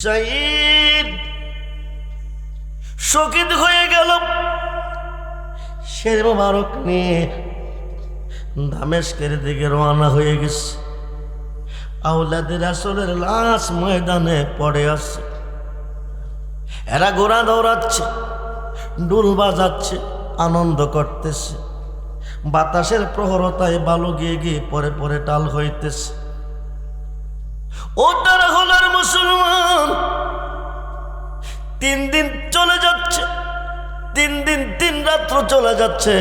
শহীদ শহীদ হয়ে গেল। শের মোবারক নিয়ে দামেস্কের দিকে রওনা হয়ে গেছে। আওলাদে রাসূলের লাশ ময়দানে পড়ে আছে। এরা ঘোড়া দৌড়াচ্ছে, ডুল বাজাচ্ছে, আনন্দ করতেছে। বাতাসের প্রহরতায় বালু গিয়ে গিয়ে পরে পরে টাল হইতেছে। ও তারা হলার মুসলমান, 3 দিন চলে যাচ্ছে, 3 দিন 3 রাত্র চলে যাচ্ছে।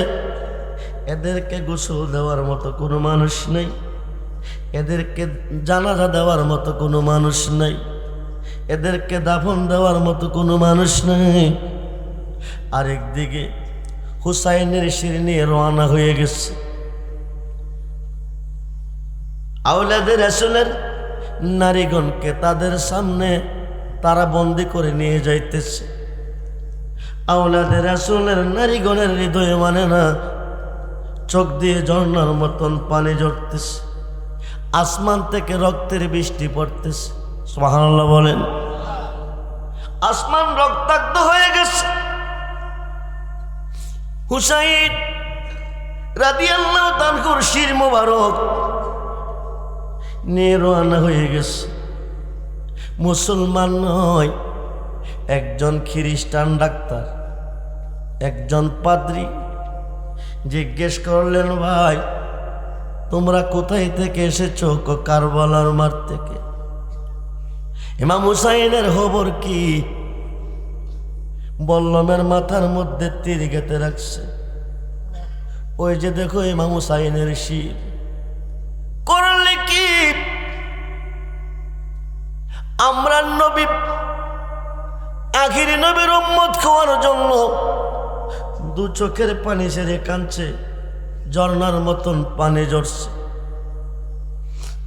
এদেরকে গোসল দেওয়ার মতো কোনো মানুষ নেই, এদেরকে জানাজা দেওয়ার মতো কোনো মানুষ নেই, এদেরকে দাফন দেওয়ার মতো কোনো মানুষ নেই। আরেকদিকে হুসাইনের শির নিয়ে রওনা হয়ে গেছে। আওলাদে রাসূলের নারীগণকে তাদের সামনে তারা বন্দি করে নিয়ে যাইতেছে। আওলাদে রাসূলের নারীগণের হৃদয়ে মানে না, চোখ দিয়ে ঝর্ণার মতন পানি ঝরতেছে, আসমান থেকে রক্তের বৃষ্টি পড়তেছে। সুবহানাল্লাহ বলেন। আসমান রক্তাক্ত হয়ে গেছে। হুসাইন রাদিয়াল্লাহু তাআলার শির মোবারক নিয়ে রওনা হয়ে গেছে। মুসলমান নয়, একজন খ্রিস্টান ডাক্তার, একজন পাদ্রী জিজ্ঞেস করলেন, ভাই তোমরা কোথায় থেকে এসেছো? কারবালার মাঠ থেকে। ইমাম হুসাইনের খবর কি? বল্লমের মাথার মধ্যে তীর গেঁথে রাখছে। ওই যে দেখো ইমাম হুসাইনের শির। করলে কি? আমরা নবী আখিরি নবীর উম্মত খাওয়ার জন্য 2 চোখের পানি ছেড়ে কাঁদছে, ঝর্ণার মতন পানি ঝরছে।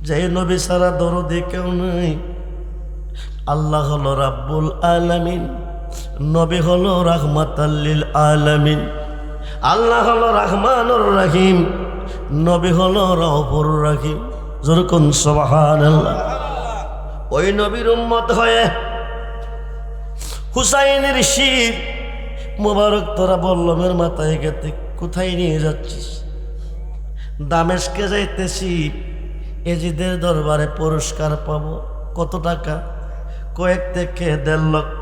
যে নবী সারা দরদে কেউ নেই। আল্লাহ হলো রাব্বুল আলামিন, নবী হলো রাহমাতাল লিল আলামিন। আল্লাহ হলো রহমানুর রহিম, নবী হলো রউফুর রহিম। যেরকম সুবহানাল্লাহ। ওই নবীর উম্মত হয়ে হুসাইনের শির মোবারক তোরা বল্লমের মাথায় গেতে কোথায় নিয়ে যাচ্ছিস? দামেস্কে যাইতেছি, এজিদের দরবারে পুরস্কার পাবো। কত টাকা? কয়েক থেকে 1.5 লক্ষ।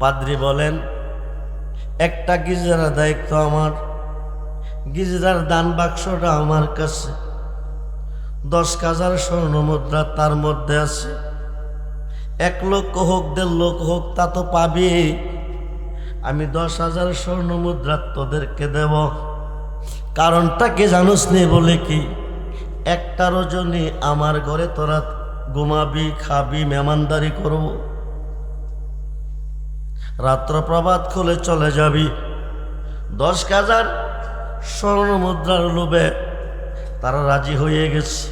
পাদ্রী বলেন, একটা গিজরার দায়িত্ব আমার, গিজরার দান বাক্সটা আমার কাছে, 10,000 স্বর্ণ মুদ্রা তার মধ্যে আছে। 1 লক্ষ হোক 1.5 লক্ষ হোক তা তো পাবি। আমি 10,000 স্বর্ণ মুদ্রা তোদেরকে দেব। কারণটা কি জানোস নি? বলে কি, একটা রজনী আমার ঘরে তোরা ঘুমাবি, খাবি, মেহমানদারি করব, রাত্র প্রভাত খুলে চলে যাবি। 10,000 স্বর্ণ মুদ্রার লোভে তারা রাজি হয়ে গেছে।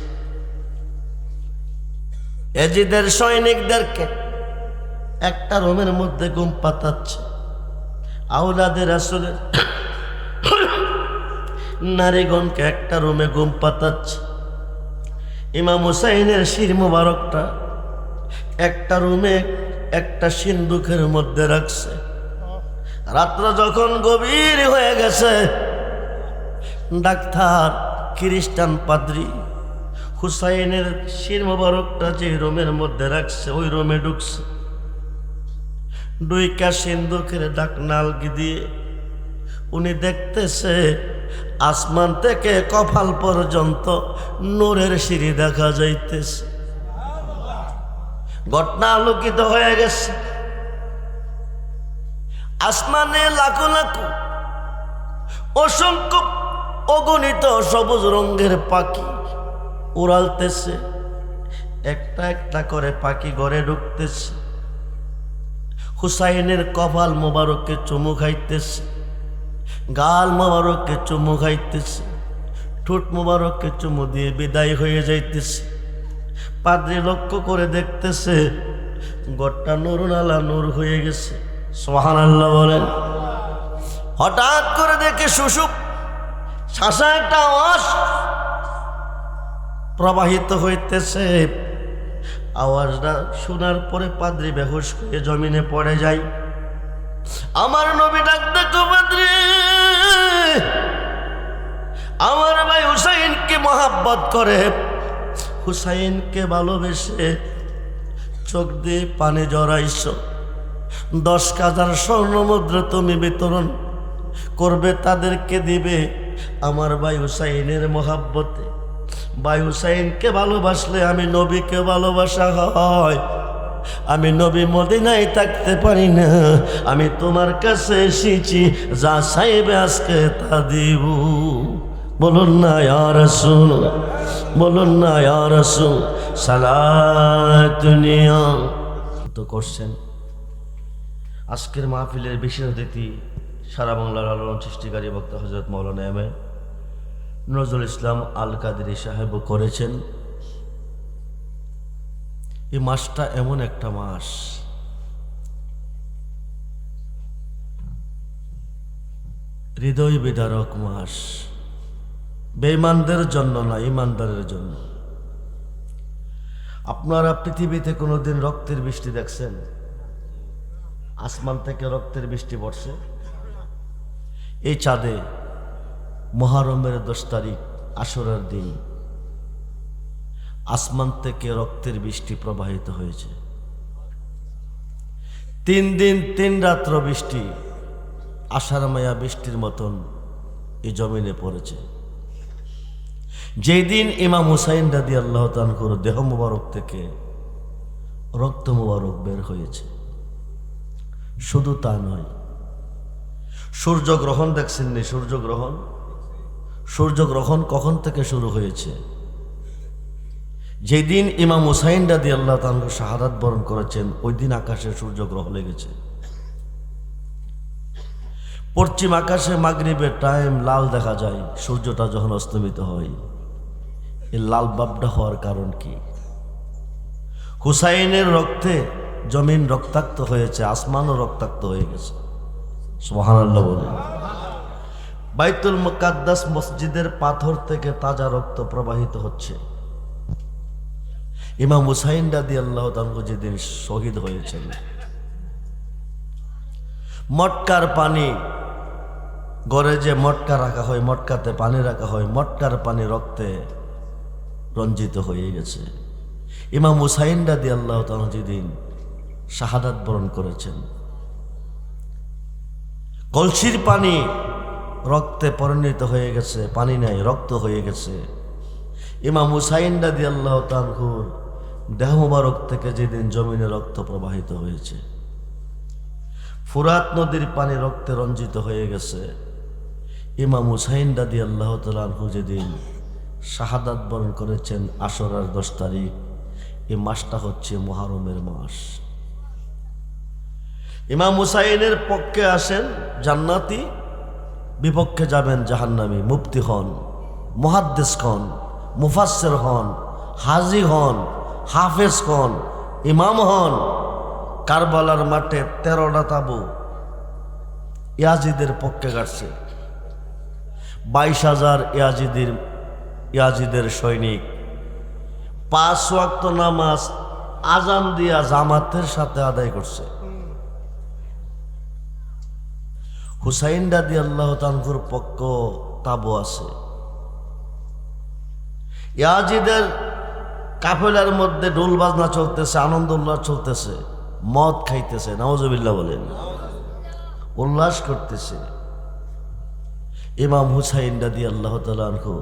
এজিদের সৈনিকদেরকে একটা রুমের মধ্যে ঘুম পাতাচ্ছে। আওলাদে রাসূলের নারীগণকে একটা রুমে ঘুম পাতাচ্ছে। ইমাম হুসাইনের শির মোবারকটা একটা রুমে একটা সিন্দুকের মধ্যে রাখছে। রাত্র যখন গভীর হয়ে গেছে, ডাক্তার খ্রিস্টান পাদ্রী হুসাইনের শির মোবারকটা যে রুমের মধ্যে রাখছে ওই রুমে ঢুকছে। 2 সিন্দুকের ঢাকনা আলগি দিয়ে উনি দেখতেছে আসমান থেকে কপাল পর্যন্ত নূরের সিঁড়ি দেখা যাইতেছে। ঘটনা আলোকিত হয়ে গেছে। আসমানে লাখো লাখো অসংখ্য অগণিত সবুজ রঙের পাখি উড়ালতেছে। একটা একটা করে পাখি ঘরে ঢুকতেছে। হুসাইনের কপাল মোবারককে চুমু খাইতেছে, গাল মোবারককে চুমু খাইতেছে, ঠোঁট মোবারককে চুমু দিয়ে বিদায় হয়ে যাইতেছে। পাদ্রী লক্ষ্য করে দেখতেছে ঘরটা নূরুনালা নূর হয়ে গেছে। সুবহানাল্লাহ বলেন। হঠাৎ করে দেখে সুষুপ শাসা একটা আওয়াজ প্রবাহিত হইতেছে। আওয়াজটা শোনার পরে পাদ্রী বেহুশ হয়ে জমিনে পড়ে যায়। আমার নবী ডাক দেখো পাদ্রী, আমার ভাই হুসাইনকে মহাব্বত করে, হুসাইনকে ভালোবেসে চোখ দিয়ে পানি জড়াইছ। 10,000 স্বর্ণ মুদ্রা তুমি বিতরণ করবে, তাদেরকে দিবে আমার ভাই হুসাইনের মহাব্বতে। ভাই হুসাইনকে ভালোবাসলে আমি নবীকে ভালোবাসা হয়। আমি নবী মদিনায় থাকতে পারি না, আমি তোমার কাছে এসেছি, যা চাইবে আজকে তা দিব। বলুন না ইয়া রাসূল, বলুন না ইয়া রাসূল সালাতুনিয়া তো করছেন। আজকের মাহফিলের বিশেষ অতিথি সারা বাংলার আলোড়ন সৃষ্টিকারী বক্তা হযরত মাওলানা এম এ নজরুল ইসলাম আল কাদেরী সাহেব করেছেন। এই মাসটা এমন একটা মাস, হৃদয় বিদারক মাস, বেঈমানদের জন্য না, ইমানদারের জন্য। আপনারা পৃথিবীতে কোনোদিন রক্তের বৃষ্টি দেখছেন? আসমান থেকে রক্তের বৃষ্টি পড়ছে? এই চাঁদে মুহররমের 10 তারিখ আশুরার দিন আসমান থেকে রক্তের বৃষ্টি প্রবাহিত হয়েছে। 3 দিন 3 রাত্র বৃষ্টি, আষাঢ় মায়া বৃষ্টির মতন এই জমিনে পড়েছে। যেই দিন ইমাম হুসাইন রাদিয়াল্লাহু তাআলা আনহুর দেহ মুবারক থেকে রক্ত মুবারক বের হয়েছে, শুধু তা নয়, সূর্যগ্রহণ দেখছেন নি? সূর্যগ্রহণ, সূর্যগ্রহণ কখন থেকে শুরু হয়েছে? যেদিন ইমাম হুসাইন রাদিয়াল্লাহু তাআলা আনহু শাহাদাত বরণ করেছেন, ওই দিন আকাশে সূর্যগ্রহণ লেগেছে। পশ্চিম আকাশে মাগরিবের টাইম লাল দেখা যায় সূর্যটা যখন অস্তমিত হয়। এই লাল বাবটা হওয়ার কারণ কি? হুসাইনের রক্তে জমিন রক্তাক্ত হয়েছে, আসমানও রক্তাক্ত হয়ে গেছে। সুবহানাল্লাহ বলেন। বাইতুল মুকাদ্দাস মসজিদের পাথর থেকে তাজা রক্ত প্রবাহিত হচ্ছে। ইমাম হুসাইন রাদিয়াল্লাহু তাআলা যেদিন শহীদ হয়েছেন, মটকার পানি, ঘরে যে মটকা রাখা হয়, মটকাতে পানি রাখা হয়, মটকার পানি রক্তে রঞ্জিত হয়ে গেছে। ইমাম হুসাইন রাদিয়াল্লাহু তাআলা যেদিন শাহাদাত বরণ করেছেন, কলসির পানি রক্তে পরিণত হয়ে গেছে, পানি নাই, রক্ত হয়ে গেছে। ইমাম হুসাইন রাদিয়াল্লাহু তাআলা আনহুর দেহ মুবারক থেকে যেদিন জমিনে রক্ত প্রবাহিত হয়েছে, ফুরাত নদীর পানি রক্তে রঞ্জিত হয়ে গেছে। ইমাম হুসাইন রাদিয়াল্লাহু তাআলা আনহু যেদিন শাহাদাত বরণ করেছেন আশুরার 10 তারিখ, এই মাসটা হচ্ছে মুহররমের মাস। ইমাম হুসাইনের পক্ষে আসেন জান্নাতি, বিপক্ষে যাবেন জাহান্নামী। মুফতি হন, মুহাদ্দিস হন, মুফাসসির হন, হাজি হন, হাফেজ হন, ইমাম হন। কারবালার মাঠে 13টা তাবু ইয়াজিদের পক্ষে গাড়ছে। 22,000 ইয়াজিদের সৈনিক 5 ওয়াক্ত নামাজ আজান দিয়া জামাতের সাথে আদায় করছে। হুসাইন রাদিয়াল্লাহু তাআলা আনহুর পক্ষ তাবু আছে। ইয়াজিদের কাফেলার মধ্যে ঢোল বাজনা চলতেছে, আনন্দ উল্লাস চলতেছে, মদ খাইতেছে, নাউজুবিল্লাহ বলেন, উল্লাস করতেছে। ইমাম হুসাইন রাদিয়াল্লাহু তাআলা আনহু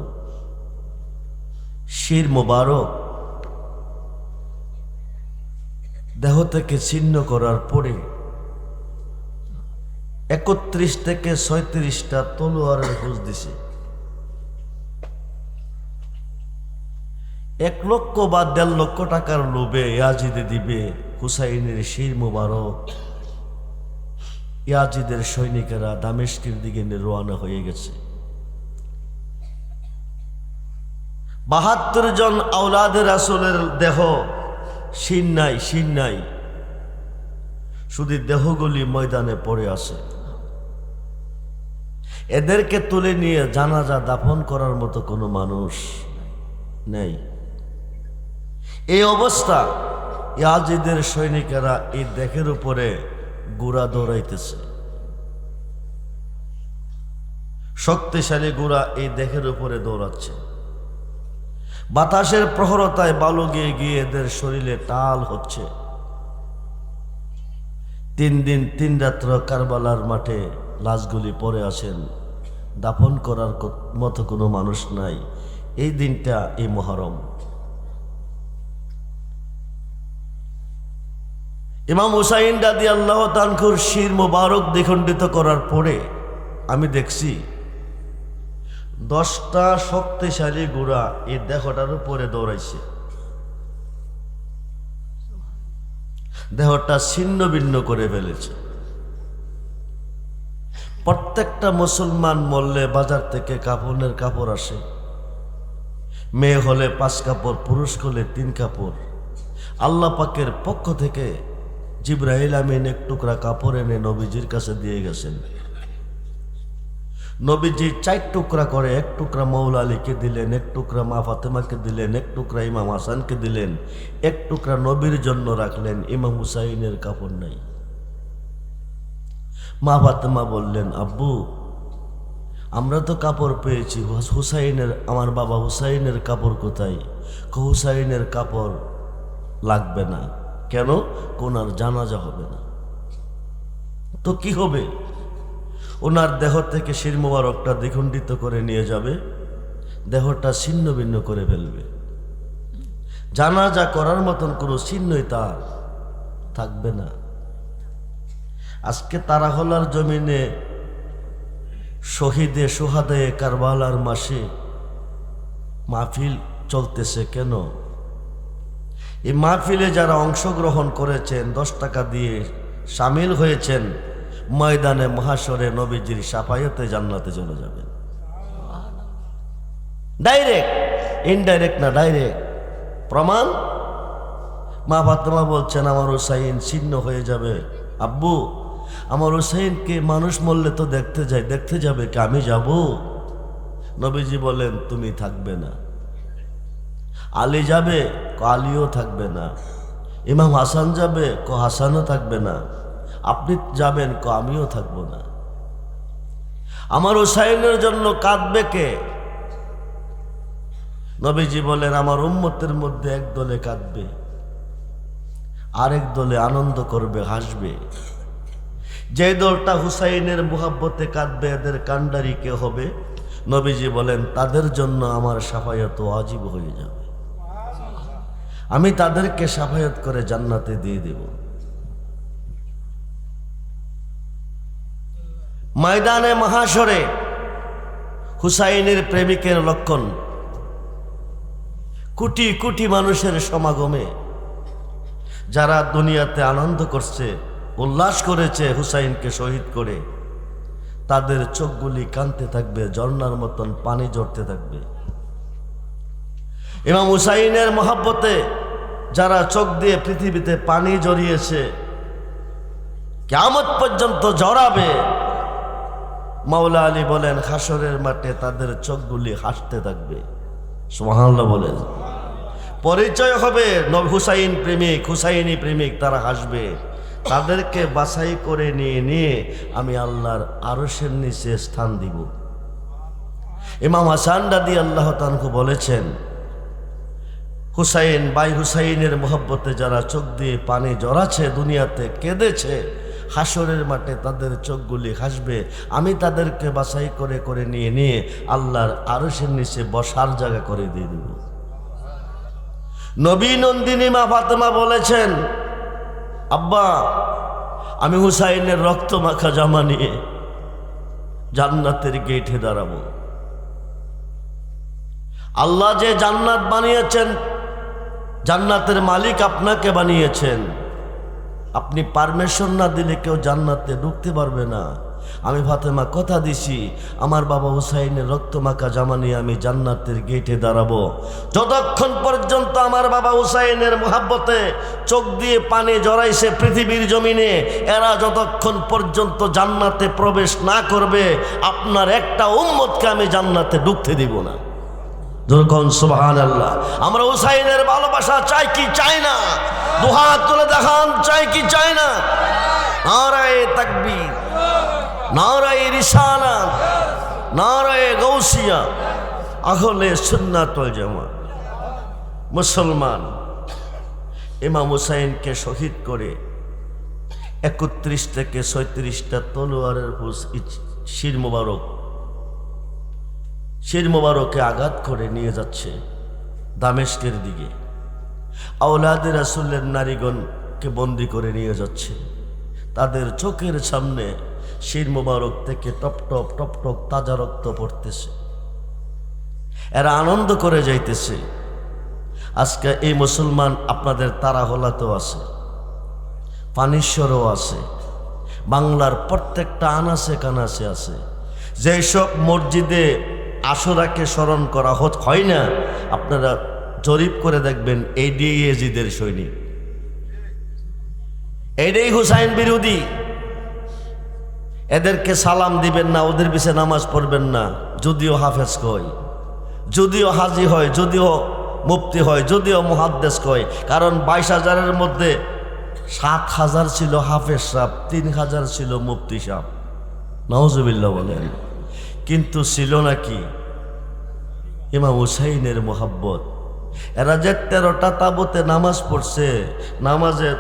শির মোবারক দেহ থেকে ছিন্ন করার পরে 31 থেকে 36টা তলোয়ারের হুজ দিছে। 1 লক্ষ বা 1.5 লক্ষ টাকার লোভে ইয়াজিদে দিবে হুসাইনের শির মোবারক। ইয়াজিদের সৈনিকেরা দামেস্কের দিকে রওনা হয়ে গেছে। 72 জন আওলাদে রাসূলের দেহ, শির নাই, শির নাই, শুধু দেহগুলি ময়দানে পড়ে আছে। এদেরকে তুলে নিয়ে জানাজা দাফন করার মতো কোনো মানুষ নেই। এই অবস্থা ইয়াজিদের সৈনিকেরা এই দেহের উপরে ঘোড়া দৌড়াইতেছে। শক্তিশালী ঘোড়া এই দেহের উপরে দৌড়াচ্ছে। বাতাসের প্রখরতায় বালু গিয়ে গিয়ে এদের শরীরে টাল হচ্ছে। 3 দিন 3 রাত্র কারবালার মাঠে লাশগুলি পড়ে আছেন, দাফন করার মতো কোনো মানুষ নাই। এই দিনটা এই মুহররম। ইমাম হুসাইন রাদিয়াল্লাহু তাআলার শির মোবারক দ্বিখণ্ডিত করার পরে আমি দেখছি 10টা শক্তিশালী ঘোড়া এই দেহটার উপরে দৌড়াইছে। দেহটা ছিন্ন ভিন্ন করে ফেলেছে। প্রত্যেকটা মুসলমান মরলে বাজার থেকে কাফনের কাপড় আসে। মেয়ে হলে 5 কাপড়, পুরুষ হলে 3 কাপড়। আল্লাহ পাকের পক্ষ থেকে জিবরাইল আমিন 1 টুকরা কাপড় এনে নবীজির কাছে দিয়ে গেছেন। নবীজি 4 টুকরা করে, 1 টুকরা মৌলা আলীকে দিলেন, 1 টুকরা মা ফাতেমাকে দিলেন, 1 টুকরা ইমাম হাসানকে দিলেন, 1 টুকরা নবীর জন্য রাখলেন। ইমাম হুসাইনের কাপড় নাই। মা ফাতেমা বললেন, আব্বু আমরা তো কাপড় পেয়েছি, হুসাইনের, আমার বাবা হুসাইনের কাপড় কোথায়? হুসাইনের কাপড় লাগবে না। কেন? ওনার জানাজা হবে না। তো কি হবে? ওনার দেহ থেকে শির মোবারকটা দ্বিখণ্ডিত করে নিয়ে যাবে, দেহটা ছিন্ন ভিন্ন করে ফেলবে। জানাজা করার মতন কোনো চিহ্নই তার থাকবে না। আজকে তারাহলার জমিনে শহীদে সোহাদায়ে কারবালার মাসে মাহফিল চলতেছে কেন? এই মাহফিলে যারা অংশগ্রহণ করেছেন, 10 টাকা দিয়ে সামিল হয়েছেন, ময়দানে মহাশরে নবীজির শাফায়াতে জান্নাতে চলে যাবেন। ডাইরেক্ট, ইনডাইরেক্ট না, ডাইরেক্ট প্রমাণ। মা ফাতেমা বলছেন, আমার হুসাইন ছিন্ন হয়ে যাবে। আব্বু আমার হুসাইনকে মানুষ মরলে তো দেখতে যাবে কি? আমি যাব? নবীজি বলেন, তুমি থাকবে না। আলী যাবে? আলীও থাকবে না। ইমাম হাসান যাবে? হাসানও থাকবে না। আপনি যাবেন? আমিও থাকবো না। আমার হুসাইনের জন্য কাঁদবে কে? নবীজি বলেন, আমার উম্মতের মধ্যে এক দলে কাঁদবে, আরেক দলে আনন্দ করবে, হাসবে। যে দলটা হুসাইনের মুহাব্বতে কাঁদবে, এদের কান্ডারি কে হবে? নবীজি বলেন, তাদের জন্য আমার শাফায়াত ওয়াজিব হয়ে যাবে। আমি তাদেরকে শাফায়াত করে জান্নাতে দিয়ে দেব। ময়দানে মহাশরে হুসাইনের প্রেমিকের লক্ষণ, কোটি কোটি মানুষের সমাগমে যারা দুনিয়াতে আনন্দ করছে, উল্লাস করেছে হুসাইনকে শহীদ করে, তাদের চোখগুলি কাঁদতে থাকবে, ঝর্ণার মতন পানি ঝরতে থাকবে। ইমাম হুসাইনের মহব্বতে যারা চোখ দিয়ে পৃথিবীতে পানি ঝরিয়েছে, কিয়ামত পর্যন্ত ঝরাবে। মাওলা আলী বলেন, হাসরের মাঠে তাদের চোখগুলি হাসতে থাকবে। সুবহানাল্লাহ বলেন। পরিচয় হবে হুসাইন প্রেমিক, হুসাইনি প্রেমিক, তারা হাসবে। তাদেরকে বাছাই করে নিয়ে আমি আল্লাহর আরশের নিচে স্থান দিব। ইমাম হাসান রাদিয়াল্লাহু তাআলা বলেছেন, হুসাইন ভাই হুসাইনের মহব্বতে যারা চোখ দিয়ে পানি জড়াচ্ছে, দুনিয়াতে কেঁদেছে, হাসরের মাঠে তাদের চোখগুলি হাসবে। আমি তাদেরকে বাছাই করে নিয়ে আল্লাহর আরশের নিচে বসার জায়গা করে দিয়ে দেব। নবী নন্দিনী মা ফাতেমা বলেছেন, আব্বা আমি হুসাইনের রক্ত মাখা জামা নিয়ে জান্নাতের গেটে দাঁড়াবো। আল্লাহ যে জান্নাত বানিয়েছেন, জান্নাতের মালিক আপনাকে বানিয়েছেন। আপনি পারমিশন না দিলে কেউ জান্নাতে ঢুকতে পারবে না। আমি ফাতেমা কথা দিছি, আমার বাবা হুসাইনের রক্তমাখা জামা নিয়ে আমি জান্নাতের গেটে দাঁড়াবো। যতক্ষণ পর্যন্ত আমার বাবা হুসাইনের মুহাব্বতে চোখ দিয়ে পানি জড়াইছে পৃথিবীর জমিনে, এরা যতক্ষণ পর্যন্ত জান্নাতে প্রবেশ না করবে, আপনার একটা উম্মতকে আমি জান্নাতে ঢুকতে দিব না। যেরকম সুবহানাল্লাহ। আমরা হুসাইনের ভালোবাসা চাই কি চাই না? দুহাত তুলে দেখান, চাই কি চাই না? নারায়ে তাকবীর, নারায়ে রিসালাত, নারায়ে গাউসিয়া। আহলে সুন্নাত ওয়াল জামাত মুসলমান ইমাম হুসাইনকে শহীদ করে 31 থেকে 36টা তলোয়ারের শির মোবারকে আঘাত করে নিয়ে যাচ্ছে দামেস্কের দিকে। আওলাদে রাসূলের নারীগণকে বন্দি করে নিয়ে যাচ্ছে। তাদের চোখের সামনে শির মোবারক থেকে টপ টপ টপ টপ তাজা রক্ত পড়তেছে। এরা আনন্দ করে যাইতেছে। আজকে এই মুসলমান আপনাদের তারাহলাতেও আছে, পানিশ্বরও আছে, বাংলার প্রত্যেকটা আনাচে কানাচে আছে। যেসব মসজিদে আশুরাকে স্মরণ করা হয় না, আপনারা জরিপ করে দেখবেন এইটাই ইয়াজিদের সৈনিক, এইটাই হুসাইন বিরোধী। এদেরকে সালাম দিবেন না, ওদের পিছে নামাজ পড়বেন না, যদিও হাফেজ কয়, যদিও হাজি হয়, যদিও মুফতি হয়, যদিও মুহাদ্দিস কয়। কারণ 22,000-এর মধ্যে 7,000 ছিল হাফেজ সাহেব, 3,000 ছিল মুফতি সাহেব। নাউজুবিল্লাহ বলেন। কিন্তু ছিল নাকি ইমাম হুসাইনের মোহাব্বত। এরা যে 13টা তাবুতে নামাজ পড়ছে, নামাজে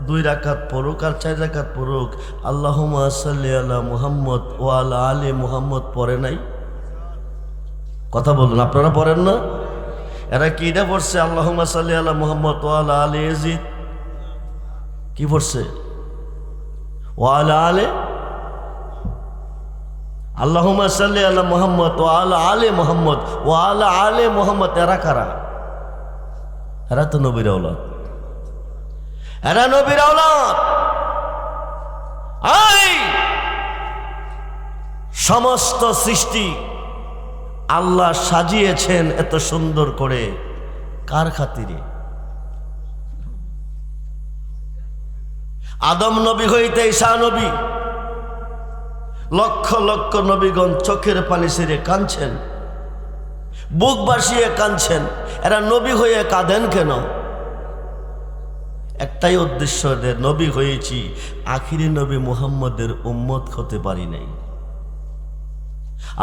2 রাকাত পড়ুক আর 4 রাকাত পড়ুক, আল্লাহুম্মা সাল্লি আলা মুহাম্মদ ওয়া আলা আলি মুহাম্মদ পড়ে নাই? কথা বলুন, আপনারা পড়েন না? এরা কি এটা পড়ছে আল্লাহুম্মা সাল্লি আলা মুহাম্মদ ওয়া আলা আলি ইয়াজিদ? কি পড়ছে? ওয়া আলা আলি, আল্লাহুম্মা সাল্লি আলা মুহাম্মদ ওয়া আলা আলি মুহাম্মদ ওয়া আলা আলি মুহাম্মদ। এরা কারা? এরা তো নবীর আওলাদ, এরা নবীর আওলাদ। সমস্ত সৃষ্টি আল্লাহ সাজিয়েছেন এত সুন্দর করে কার খাতিরে? আদম নবী হইতে ঈসা নবী, লক্ষ লক্ষ নবীগণ চোখের পানি ছেড়ে কাঁদছেন, বুক বাসিয়ে কাঁদছেন। এরা নবী হয়ে কাঁদেন কেন? একটাই উদ্দেশ্য, এদের নবী হয়েছি, আখিরি নবী মুহাম্মদের উম্মত হতে পারি নাই।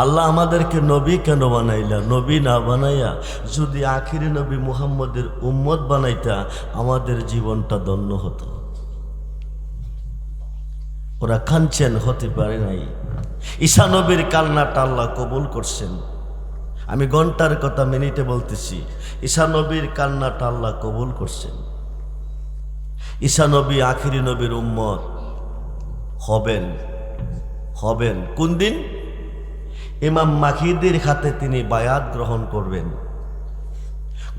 আল্লাহ আমাদেরকে নবী কেন বানাইলা? নবী না বানাইয়া যদি আখিরি নবী মুহাম্মদের উম্মত বানাইতা, আমাদের জীবনটা ধন্য হতো। ওরা কাঁদছেন, হতে পারে নাই। ঈসা নবীর কান্নাটা আল্লাহ কবুল করছেন। আমি ঘন্টার কথা মিনিটে বলতেছি। ঈসা নবীর কান্নাটা আল্লাহ কবুল করছেন। ঈসা নবী আখিরি নবীর উম্মত হবেন। হবেন কোন দিন? ইমাম মাহিদির হাতে তিনি বায়াত গ্রহণ করবেন।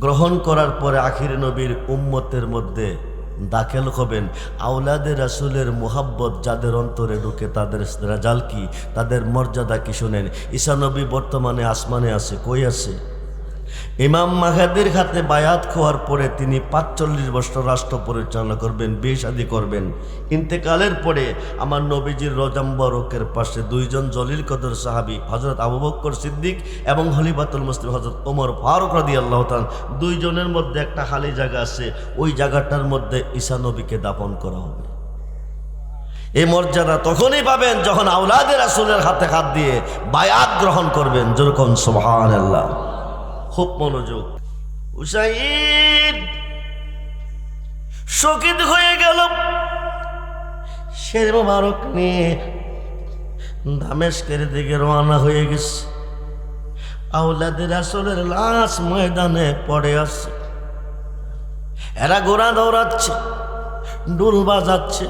গ্রহণ করার পরে আখিরি নবীর উম্মতের মধ্যে দাখিল হবেন। আওলাদে রাসূলের মুহাব্বত যাদের অন্তরে ঢুকে, তাদের রেজাল কি, তাদের মর্যাদা কি শুনেন। ঈসা নবী বর্তমানে আসমানে আছে। কই আছে? ইমাম মাহাদির হাতে বায়াত খাওয়ার পরে তিনি 45 বছর রাষ্ট্র পরিচালনা করবেন, বিয়ে শাদী করবেন। ইন্তেকালের পরে আমার নবীজির রওজা মুবারকের পাশে 2 জন জলিল কদর সাহাবী, হযরত আবু বকর সিদ্দিক এবং খলিফাতুল মুসলিম হযরত ওমর ফারুক রাদিয়াল্লাহু তাআলা, 2 জনের মধ্যে একটা খালি জায়গা আছে। ওই জায়গাটার মধ্যে ঈসা নবীকে দাফন করা হবে। এই মর্যাদা তখনই পাবেন যখন আওলাদে রাসূলের হাতে হাত দিয়ে বায়াত গ্রহণ করবেন। যেরকম সুবহানাল্লাহ। খুব মনোযোগ। হুসাইন শহীদ হয়ে গেল। শির মোবারক নিয়ে দামেস্কের দিকে রওনা হয়ে গেছে। আওলাদে রাসূলের লাশ ময়দানে পড়ে আছে। এরা ঘোড়া দৌড়াচ্ছে, ডুল বাজাচ্ছে,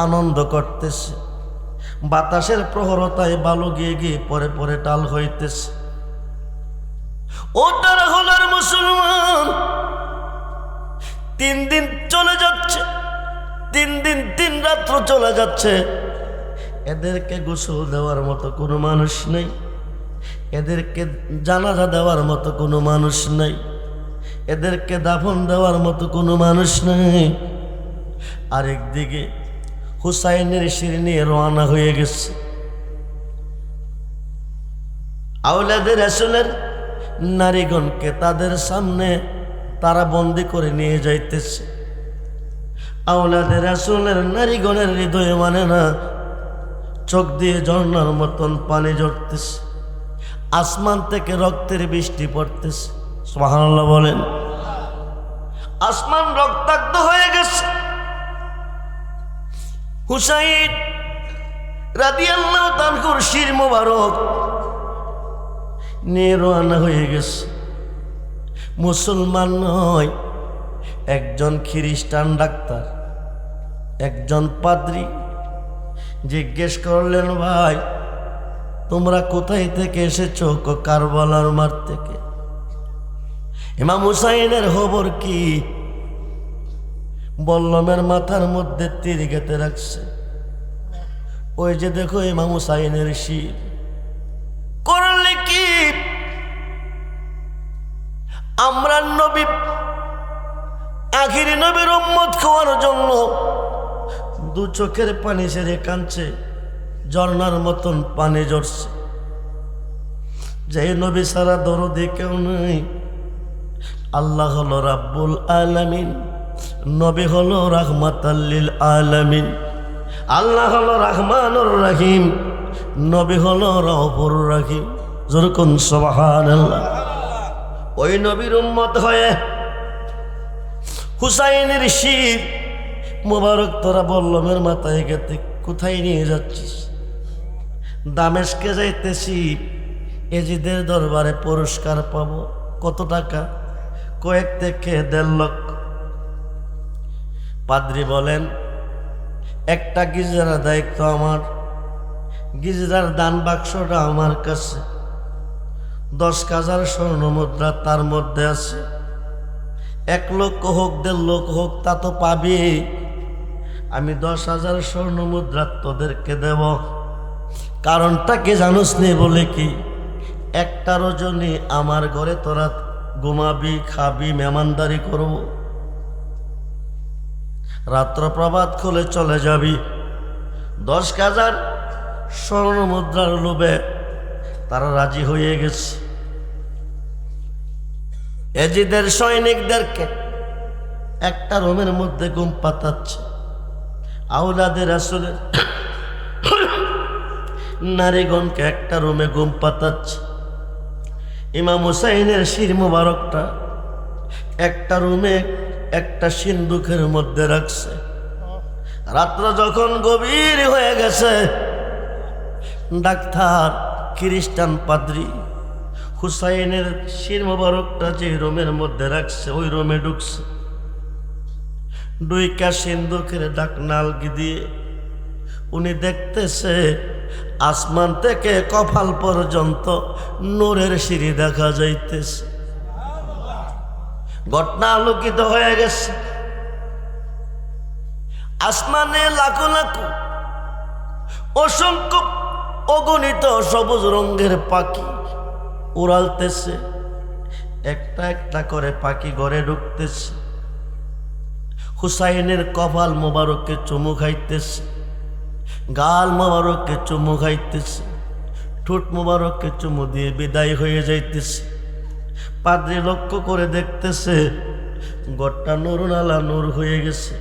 আনন্দ করতেছে। বাতাসের প্রহরতায় বালু গিয়ে গিয়ে পরে পরে টাল হইতেছে। ও তারা হলার মুসলমান, 3 দিন চলে যাচ্ছে, 3 দিন 3 রাত্র চলে যাচ্ছে। এদেরকে গোসল দেওয়ার মতো কোনো মানুষ নেই, এদেরকে জানাজা দেওয়ার মতো কোনো মানুষ নেই, এদেরকে দাফন দেওয়ার মতো কোনো মানুষ নেই। আরেকদিকে হুসাইনের শির নিয়ে রওনা হয়ে গেছে। আওলাদে রাসূলের নারীগণকে তাদের সামনে তারা বন্দি করে নিয়ে যাইতেছে। আওলাদে রাসূলের নারীগণের হৃদয়ে মানে না, চোখ দিয়ে ঝর্ণার মতন পানি ঝরতেছে, আসমান থেকে রক্তের বৃষ্টি পড়তেছে। সুবহানাল্লাহ বলেন। আসমান রক্তাক্ত হয়ে গেছে। হুসাইন রাদিয়াল্লাহু তাআলার শির মোবারক নিয়ে রওনা হয়ে গেছে। মুসলমান নয়, একজন খ্রিস্টান ডাক্তার, একজন পাদ্রী জিজ্ঞেস করলেন, ভাই তোমরা কোথায় থেকে এসেছো? কারবালার মাঠ থেকে। ইমাম হুসাইনের খবর কি? বল্লমের মাথার মধ্যে তীর গেঁথে রাখছে। ওই যে দেখো ইমাম হুসাইনের শির। করলে কি? আমরা নবী আখিরি নবীর উম্মত হওয়ার জন্য দু চোখের পানি ছেড়ে কাঁদছে, ঝর্ণার মতন পানি ঝরছে। যে নবী সারা দরদি কেউ নেই। আল্লাহ হলো রাব্বুল আলামিন, নবী হলো রাহমাতাল লিল আলামিন। আল্লাহ হলো রহমানুর রহিম, নবী হলো রউফুর রহিম। যেরকম সুবহানাল্লাহ। ওই নবীর উম্মত হয়ে হুসাইনের শির মোবারক তোরা বল্লমের মাথায় গেতে কোথায় নিয়ে যাচ্ছিস? দামেস্কে যাইতেছি, এজিদের দরবারে পুরস্কার পাবো। কত টাকা? কয়েক থেকে 1.5 লক্ষ। পাদ্রী বলেন, একটা গিজরা দায়িত্ব আমার, গিজরার দান বাক্সটা আমার কাছে, 10,000 স্বর্ণ মুদ্রা তার মধ্যে আছে। 1 লক্ষ হোক 1.5 লক্ষ হোক তা তো পাবি। আমি 10,000 স্বর্ণ মুদ্রা তোদেরকে দেব। কারণটা কি জানোস নি? বলে কি, একটা রজনী আমার ঘরে তোরা ঘুমাবি, খাবি, মেহমানদারি করব, রাত্র প্রভাত খুলে চলে যাবি। 10,000 স্বর্ণ মুদ্রার লোভে তারা রাজি হয়ে গেছে। এজিদের সৈনিকদেরকে একটা রুমের মধ্যে ঘুম পাতাচ্ছে। আওলাদে রাসূলের নারীগণকে একটা রুমে ঘুম পাতাচ্ছে। ইমাম হুসাইনের শির মোবারকটা একটা রুমে একটা সিন্দুকের মধ্যে রাখছে। রাত্র যখন গভীর হয়ে গেছে, ডাক্তার খ্রিস্টান পাদ্রী হুসাইনের শির মোবারকটা যে রুমের মধ্যে রাখছে ওই রুমে ঢুকছে। 2 সিন্দুকের ঢাকনাল দিয়ে উনি দেখতেছে আসমান থেকে কপাল পর্যন্ত নূরের সিঁড়ি দেখা যাইতেছে। ঘটনা আলোকিত হয়ে গেছে। আসমানে লাখো লাখো অসংখ্য অগণিত সবুজ রঙের পাখি উড়ালতেছে। একটা একটা করে পাখি ঘরে ঢুকতেছে। হুসাইনের কপাল মোবারককে চুমু খাইতেছে, গাল মোবারককে চুমু খাইতেছে, ঠোঁট মোবারককে চুমু দিয়ে বিদায় হয়ে যাইতেছে। পাদ্রী লক্ষ্য করে দেখতেছে ঘরটা নূরুনালা নূর হয়ে গেছে।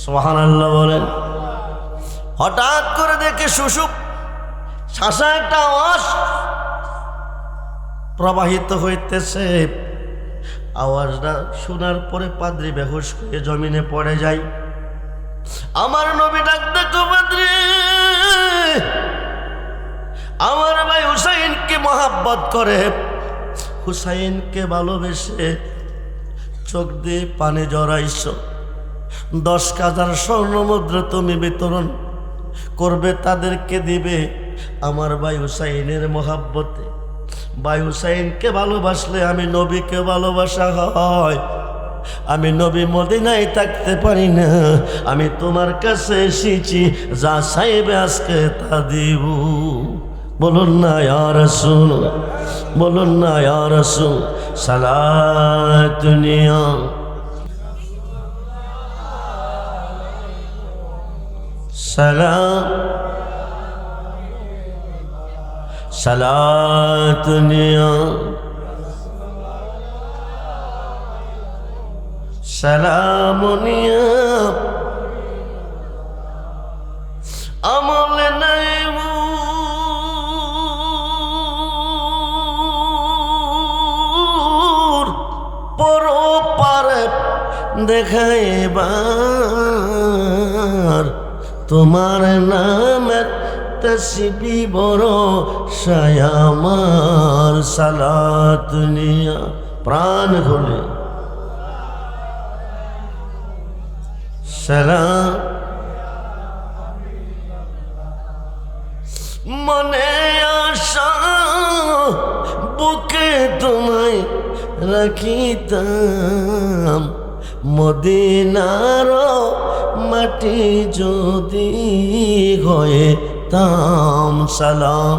সুবহানাল্লাহ বলেন। হঠাৎ করে দেখে সুষুপ শাসা একটা আওয়াজ প্রবাহিত হইতেছে। আওয়াজটা শোনার পরে পাদ্রী বেহুশ হয়ে জমিনে পড়ে যায়। আমার নবী ডাক দেখো, পাদ্রী আমার ভাই হুসাইনকে মহাব্বত করে, হুসাইনকে ভালোবেসে চোখ দিয়ে পানি জড়াইছ। 10,000 স্বর্ণ মুদ্রা তুমি বিতরণ করবে, তাদেরকে দিবে আমার ভাই হুসাইনের মহাব্বতে। ভাই হুসাইনকে ভালোবাসলে আমি নবীকে ভালোবাসা হয়। আমি নবী মদিনায় থাকতে পারি না, আমি তোমার কাছে এসেছি, যা চাইবে আজকে তা দিব। বলুন না ইয়া রাসূল, বলুন না ইয়া রাসূল। সালাতুনিয়া সালাম সালাতুনিয়া সালামুনিয়া আমল নাই পর পারে দেখাইবার তোমার নামের তসবি বড় আমার সালাত নিয়া প্রাণ খুলে সালাম মনে আশা বুকে তোমায় রাখিতাম মদিনার মাটি যদি হয়ে তাম সালাম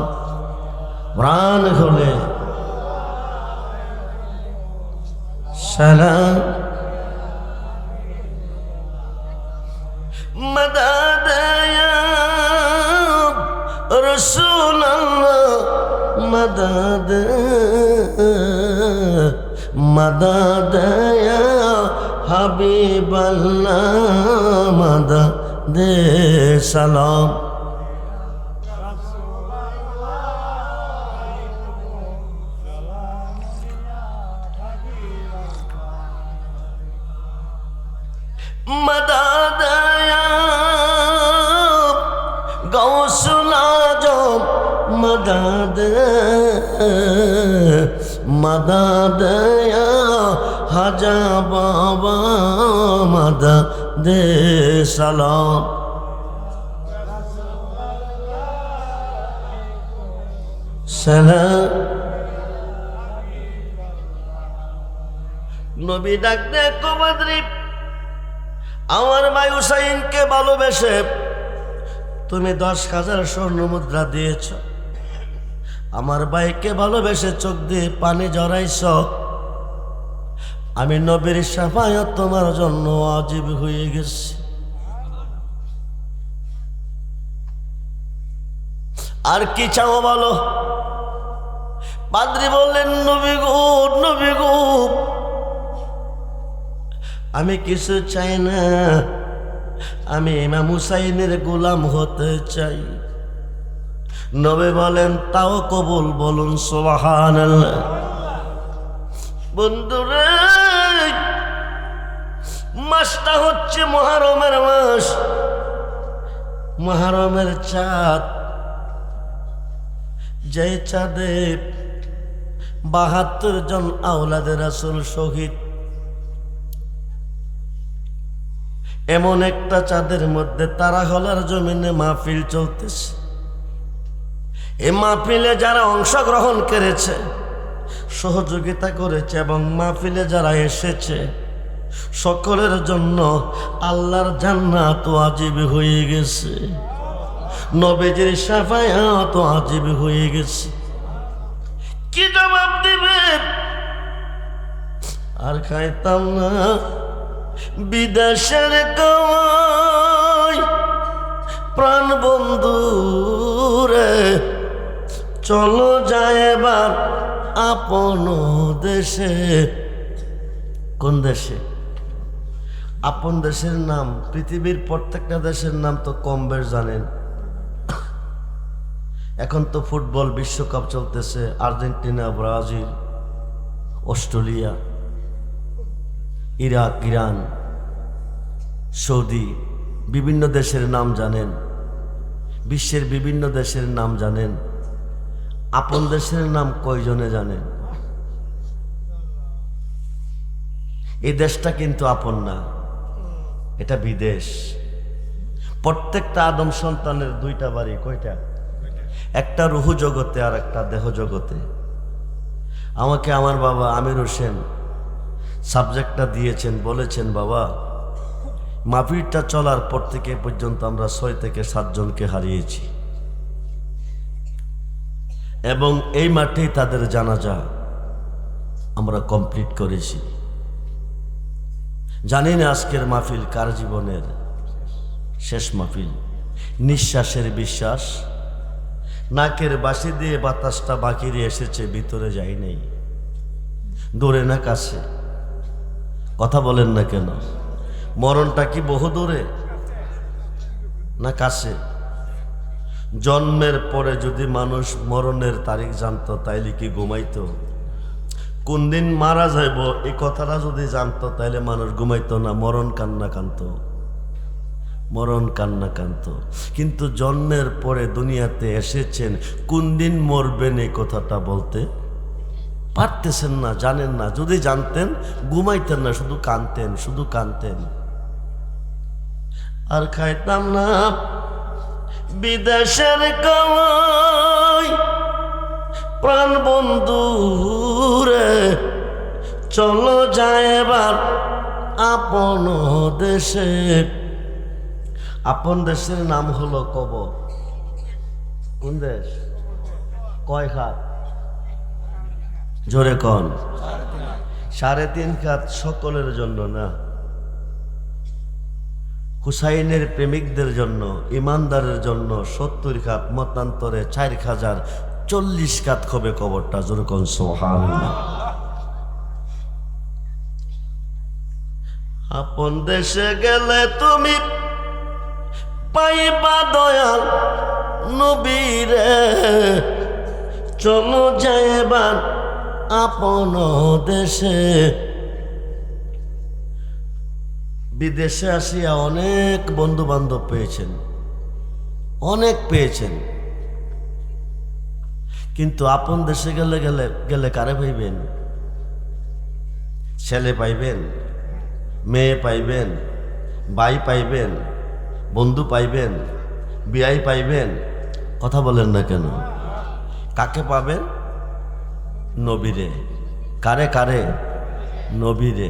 প্রাণ খুলে সালাম মদদ ইয়া রাসূলুল্লাহ মদদ মদদ ইয়া হাবিবাল্লাহ মদদ সালাম মদদ ইয়া গৌসুল আজম মদদ মদদ ইয়া হাজা বাবা মদদ সালাম সালাম নবী ডাক দে কবদ্রি আমার ভাই হুসাইনকে ভালোবেসে তুমি 10,000 স্বর্ণ মুদ্রা দিয়েছ আমার ভাইকে ভালোবেসে চোখ দিয়ে পানি জড়াইছ আমি নবীর শাফায়াত তোমার জন্য ওয়াজিব হয়ে গেছে আর কি চাও বলো পাদ্রী বললেন নবী গো আমি কিছু চাই না আমি ইমাম হুসাইনের গোলাম হতে চাই নবী বলেন তাও কবুল বলুন সুবহানাল্লাহ বন্ধুরে মাসটা হচ্ছে মুহররমের মাস মুহররমের চাঁদ যে চাঁদে 72 জন আওলাদে রাসূল শহীদ এমন একটা চাঁদের মধ্যে তারা হলার জমিনে মাহফিল চলতেছে এই মাহফিলে যারা অংশগ্রহণ করেছে সহযোগিতা করেছে এবং মাহফিলে যারা এসেছে সকলের জন্য আল্লাহর জান্নাত ওয়াজিব হয়ে গেছে নবীজির শাফায়াত ওয়াজিব হয়ে গেছে কি জবাব দিবে আর খাইতাম না বিদেশের কামাই প্রাণ বন্ধু রে চলো যায় এবার আপন দেশে কোন দেশে আপন দেশের নাম পৃথিবীর প্রত্যেকটা দেশের নাম তো কম বেশ জানেন এখন তো ফুটবল বিশ্বকাপ চলতেছে Argentina Brazil Australia Iraq Iran Saudi বিভিন্ন দেশের নাম জানেন বিশ্বের বিভিন্ন দেশের নাম জানেন আপন দেশের নাম কয়জনে জানেন এই দেশটা কিন্তু আপন না এটা বিদেশ প্রত্যেকটা আদম সন্তানের 2টা বাড়ি কয়টা একটা রুহু জগতে আর একটা দেহ জগতে আমাকে আমার বাবা আমির হোসেন সাবজেক্টটা দিয়েছেন বলেছেন বাবা মাহফিলটা চলার পর থেকে পর্যন্ত আমরা 6 থেকে 7 জনকে হারিয়েছি এবং এই মাঠেই তাদের জানাজা আমরা কমপ্লিট করেছি জানি না আজকের মাহফিল কার জীবনের শেষ মাহফিল নিঃশ্বাসের বিশ্বাস নাকের বাঁশি দিয়ে বাতাসটা বাকিরে এসেছে ভিতরে যায় নাই দূরে না কাছে কথা বলেন না কেন? মরণটা কি বহু দূরে না কাছে? জন্মের পরে যদি মানুষ মরণের তারিখ জানতো তাইলে কি ঘুমাইতো? কোন দিন মারা যাইব এই কথাটা যদি জানতো তাইলে মানুষ ঘুমাইতো না, মরণ কান্না কানতো, মরণ কান্না কানতো। কিন্তু জন্মের পরে দুনিয়াতে এসেছেন, কোন দিন মরবেন এই কথাটা বলতে পারতেছেন না, জানেন না। যদি জানতেন ঘুমাইতেন না, শুধু কানতেন, শুধু কানতেন। আর খাইতাম না বিদেশের কামাই, প্রাণ বন্ধু রে চলো যায় এবার আপন দেশে। আপন দেশের নাম হলো কবর। কোন দেশ? কয় খাত? জোরে কন। 3.5 খাত সকলের জন্য না, হুসাইনের প্রেমিকদের জন্য, ইমানদারের জন্য 70 খাত, মতান্তরে 4040 খাত হবে কবরটা। জোরে কন সুবহানাল্লাহ। আপন দেশে গেলে তুমি পাইবা দয়াল নবীরে, চলো যাইবার আপন দেশে। বিদেশে আসিয়া অনেক বন্ধু বান্ধব পেয়েছেন, অনেক পেয়েছেন, কিন্তু আপন দেশে গেলে গেলে গেলে কারে পাইবেন? ছেলে পাইবেন, মেয়ে পাইবেন, ভাই পাইবেন, বন্ধু পাইবেন, বিয়াই পাইবেন। কথা বলেন না কেন? কাকে পাবেন? নবীরে। কারে কারে? নবীরে।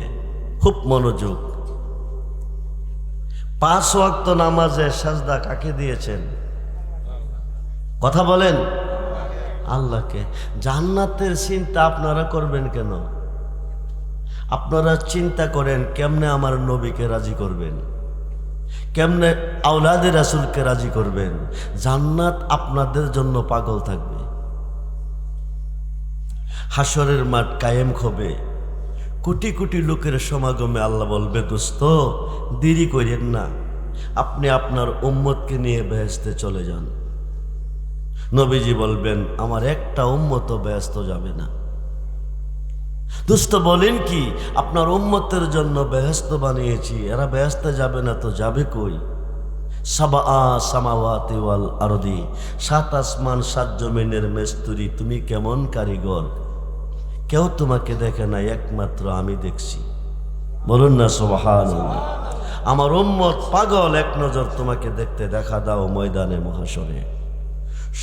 খুব মনোযোগ। 5 ওয়াক্ত নামাজে সাজদা কাকে দিয়েছেন? কথা বলেন। আল্লাহকে। জান্নাতের চিন্তা আপনারা করবেন কেন? আপনারা চিন্তা করেন কেমনে আমার নবীকে রাজি করবেন, কেমনে আওলাদে রাসূলকে রাজি করবেন। জান্নাত আপনাদের জন্য পাগল থাকবে। হাসরের মাঠ কায়েম হবে, কোটি কোটি লোকের সমাগমে আল্লাহ বলবে, দোস্ত দেরি করেন না, আপনি আপনার উম্মতকে নিয়ে বেহেশতে চলে যান। নবীজি বলবেন, আমার একটা উম্মতও বেহেশত যাবে না। দোস্ত বলেন কি, আপনার উম্মতের জন্য বেহেশত বানিয়েছি, এরা বেহেশতে যাবে না তো যাবে কই? সাবা সামাওয়াতি ওয়াল আরদি, 7 আসমান 7 জমিনের মেস্তুরি, তুমি কেমন কারিগর, কেউ তোমাকে দেখে না, একমাত্র আমি দেখছি। বলুন না সুবহানাল্লাহ। আমার উম্মত পাগল, এক নজর তোমাকে দেখতে দেখা দাও ময়দানে মহাশরে।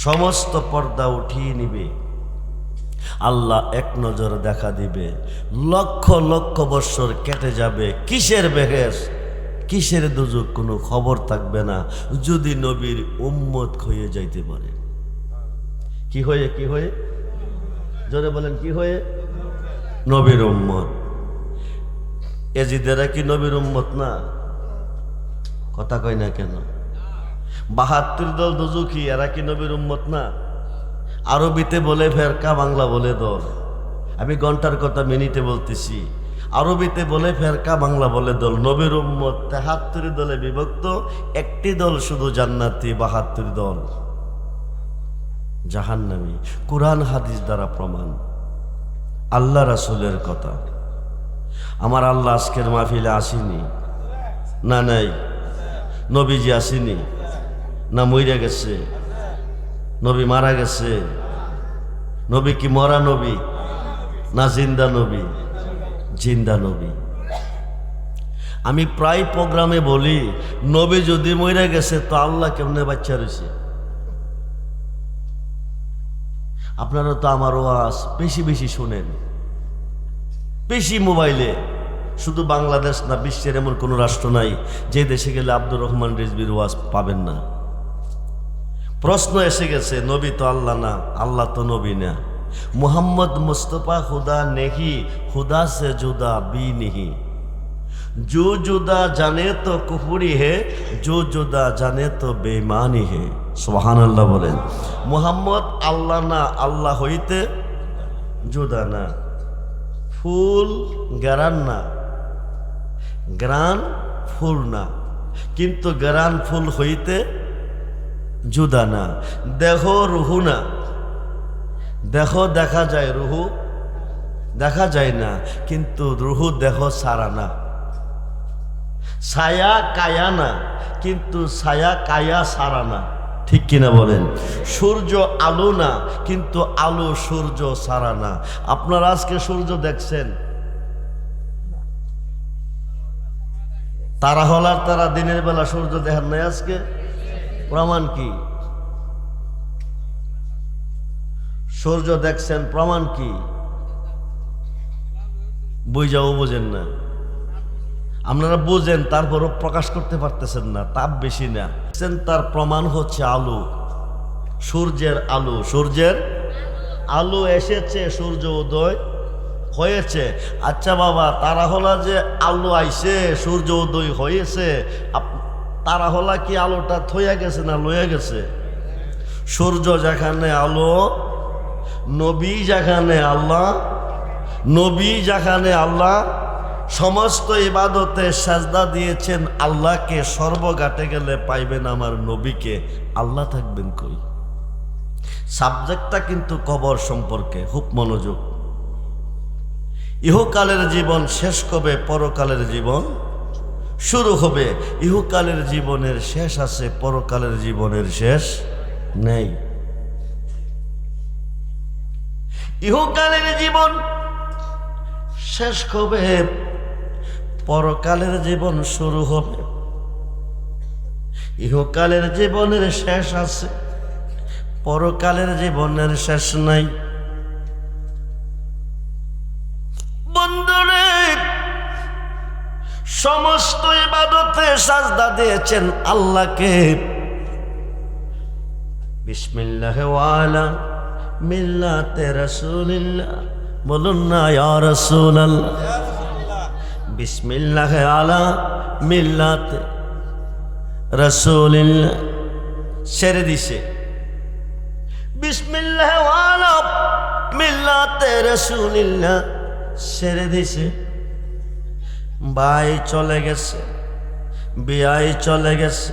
সমস্ত পর্দা উঠিয়ে নিবে, আল্লাহ এক নজর দেখা দিবে। লক্ষ লক্ষ বৎসর কেটে যাবে, কিসের বেহেশত, কিসের দুজক, কোনো খবর থাকবে না, যদি নবীর উম্মত হয়ে যাইতে পারে। কি হয়ে? কি হয়ে? জোরে বলেন, কি হয়ে? নবীর উম্মত। এজিদেরা কি নবীর উম্মত না? কথা কয় না কেন? 72 দল দুজুকি, এরা কি নবীর উম্মত না? আরবিতে বলে ফেরকা, বাংলা বলে দল। আমি ঘন্টার কথা মিনিটে বলতেছি। আরবিতে বলে ফেরকা, বাংলা বলে দল। নবীর উম্মত 73 দলে বিভক্ত, একটি দল শুধু জান্নাতি, 72 দল জাহান্নামী। কুরআন হাদিস দ্বারা প্রমাণ, আল্লাহ রাসূলের কথা। আমার আল্লাহ আজকের মাহফিলে আসেনি না? নাই। নবীজি আসেনি না? মইরা গেছে? নবী মারা গেছে? নবী কি মরা নবী না জিন্দা নবী? জিন্দা নবী। আমি প্রায় প্রোগ্রামে বলি, নবী যদি মইরা গেছে তো আল্লাহ কেমনে বাচ্চা রয়েছে? আপনারা তো আমার ওয়াজ বেশি বেশি শুনেন, বেশি মোবাইলে। শুধু বাংলাদেশ না, বিশ্বের এমন কোনো রাষ্ট্র নাই যে দেশে গেলে আব্দুর রহমান রিজভির ওয়াজ পাবেন না। প্রশ্ন এসে গেছে, নবী তো আল্লাহ না, আল্লাহ তো নবী না। মোহাম্মদ মুস্তফা খুদা নেহি, খুদা সে জুদা বি नहीं। जो जुदा जाने तो कुफरी है, जो जुदा जाने तो बेईमानी है। সুবহানাল্লাহ বলেন। মোহাম্মদ আল্লাহ না, আল্লাহ হইতে জুদা না, ফুল গারান না, গ্রান ফুল না, কিন্তু গ্রান ফুল হইতে জুদা না। দেহ রুহু না, দেহ দেখা যায়, রুহু দেখা যায় না, কিন্তু রুহু দেহ সারা না। ছায়া কায়া না, কিন্তু ছায়া কায়া সারা না। ঠিক কিনা বলেন? সূর্য আলো না, কিন্তু আলো সূর্য সারা না। আপনারা আজকে সূর্য দেখছেন? তারা হলার তারা দিনের বেলা সূর্য দেখেন নাই আজকে? প্রমাণ কি? সূর্য দেখছেন, প্রমাণ কি? বুঝাও বোঝেন না, আপনারা বোঝেন তারপরও প্রকাশ করতে পারতেছেন না, তাপ বেশি না। তার প্রমাণ হচ্ছে আলো, সূর্যের আলো। সূর্যের আলো এসেছে, সূর্য উদয় হয়েছে। আচ্ছা বাবা, তারা হলা যে আলো আইছে, সূর্য উদয় হয়েছে, তারা হলা কি আলোটা থইয়া গেছে না লইয়া গেছে? সূর্য যেখানে আলো, নবী যেখানে আল্লাহ, নবী যেখানে আল্লাহ, সমস্ত ইবাদতে সাজদা দিয়েছেন আল্লাহকে। সর্বঘাটে গেলে পাইবেন আমার নবীকে, আল্লাহ থাকবেন কই? সাবজেক্টটা কিন্তু কবর সম্পর্কে, খুব মনোযোগ। ইহকালের জীবন শেষ কবে, পরকালের জীবন শুরু হবে। ইহকালের জীবনের শেষ আছে, পরকালের জীবনের শেষ নেই। ইহকালের জীবন শেষ হবে, পরকালের জীবন শুরু হবে। ইহকালের জীবনের শেষ আছে, পরকালের জীবনের শেষ নাই। বন্ধুরে, সমস্ত ইবাদতে সাজদা দিয়েছেন আল্লাহকে। বিসমিল্লাহ ওয়ালা মিল্লাতে রাসূলিল্লাহ, বলুন না ইয়া রাসূলুল্লাহ। বিসমিল্লাহ আলা মিল্লাতে রাসূলিল্লাহ ছেড়ে দিছে। বিসমিল্লাহ আলা মিল্লাতে রাসূলিল্লাহ ছেড়ে দিছে। ভাই চলে গেছে, বিয়াই চলে গেছে,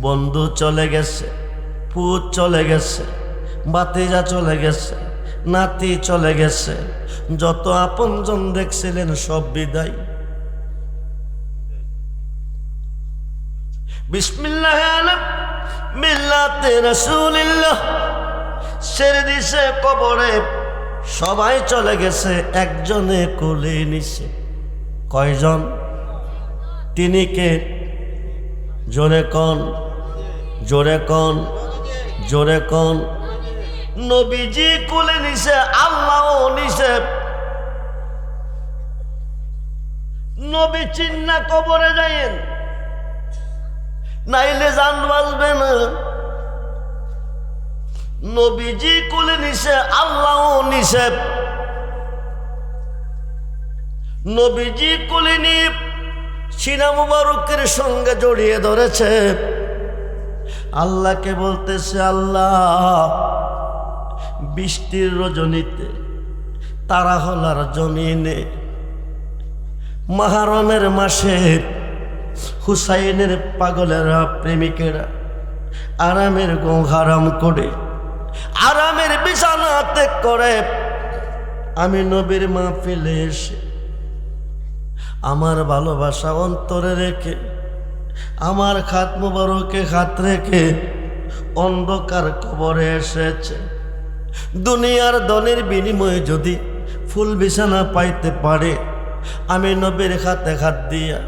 বন্ধু চলে গেছে, পুত চলে গেছে, ভাতিজা চলে গেছে, নাতি চলে গেছে, যত আপনজন দেখছিলেন সব বিদায়। বিসমিল্লাহ আলা মিল্লাতে রাসূলিল্লাহ ছেড়ে দিছে কবরে। সবাই চলে গেছে, একজনে কোলে নিছে। কয়জন? তিনি কে? জোরে কোন, জোরে কোন, জোরে কোন? নবীজি কোলে নিছে, আল্লাহও নিছে। নবী চিন্না কবরে যাইয়েন, নাইলে জান বাঁচবে না। নবীজি কোলে নিছে, আল্লাহও নিছে। নবীজি কোলে নিয়ে সিনা মুবারকের সঙ্গে জড়িয়ে ধরেছে। আল্লাহকে বলতেছে, আল্লাহ বৃষ্টির রজনীতে, তারা হলার জমিনে, মুহররমের মাসে হুসাইনের পাগলেরা, প্রেমিকেরা আরামের ঘুম হারাম করে, আরামের বিছানা ত্যাগ করে আমি নবীর মাহফিলে এসে আমার ভালোবাসা অন্তরে রেখে, আমার খাত মুবারকে হাত রেখে অন্ধকার কবরে এসেছে। দুনিয়ার ধনের বিনিময়ে যদি ফুল বিছানা পাইতে পারে, আমি নবীর হাতে হাত দিয়া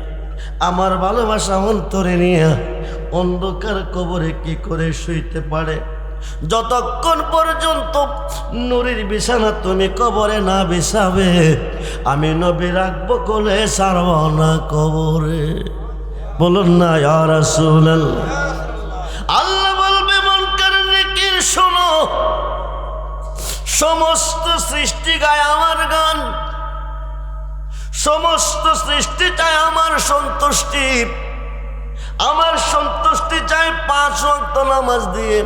আমার ভালোবাসা অন্তরে নিয়ে অন্ধকার কবরে কি করে শুইতে পারে? যতক্ষণ পর্যন্ত নূরের বিছানা তুমি কবরে না বিছাবে, আমি নবী রাখবো কোলে, ছাড়ব না কবরে। বলুন না ইয়া রাসূলুল্লাহ। আল্লাহ বলবে, মুনকার নাকির শোনো, সমস্ত সৃষ্টি গায় আমার গান, সমস্ত সৃষ্টি চায় আমার সন্তুষ্টি। আমার সন্তুষ্টি চাই 5 ওয়াক্ত নামাজ দিয়ে,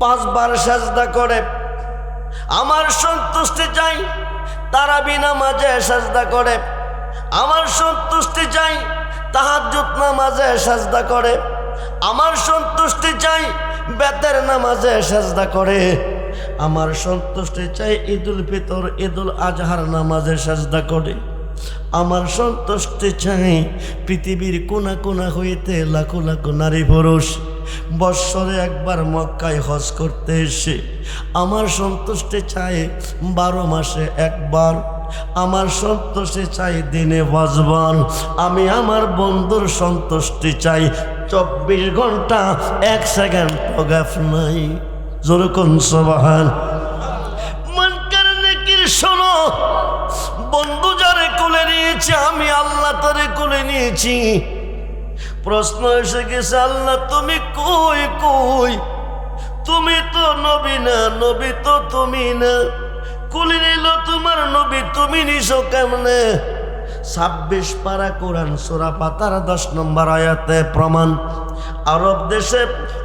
5 বার সাজদা করে। আমার সন্তুষ্টি চাই তারাবি নামাজে সাজদা করে। আমার সন্তুষ্টি চাই তাহাজ্জুদ নামাজে সাজদা করে, আমার সন্তুষ্টি চাই বেতের নামাজে সাজদা করে, আমার সন্তুষ্টি চাই ঈদুল ফিতর ঈদুল আজহার নামাজে সাজদা করে, আমার সন্তুষ্টি চাই পৃথিবীর কোনা কোনা হইতে লাখো লাখো নারী পুরুষ বৎসরে একবার মক্কায় হজ করতে এসে আমার সন্তুষ্টি চাই 12 মাসে একবার, আমার সন্তুষ্টি চাই দিনে 5 বার, আমি আমার বন্ধুর সন্তুষ্টি চাই 24 ঘন্টা 1 সেকেন্ড গ্যাপ নাই। যেরকম সুবহান মন করনে কি শোনো, বন্ধু যারে কোলে নিয়েছে আমি আল্লাহ তারে কোলে নিয়েছি। প্রশ্ন এসে গেছে, আল্লাহ তুমি কই কই? তুমি তো নবী না, নবী তো তুমি না, কোলে নিল তোমার নবী, তুমি নিছো কেমনে? 26 পারা কোরআন সূরা পাতার 10 নম্বর আয়াতে প্রমাণ। আরব দেশে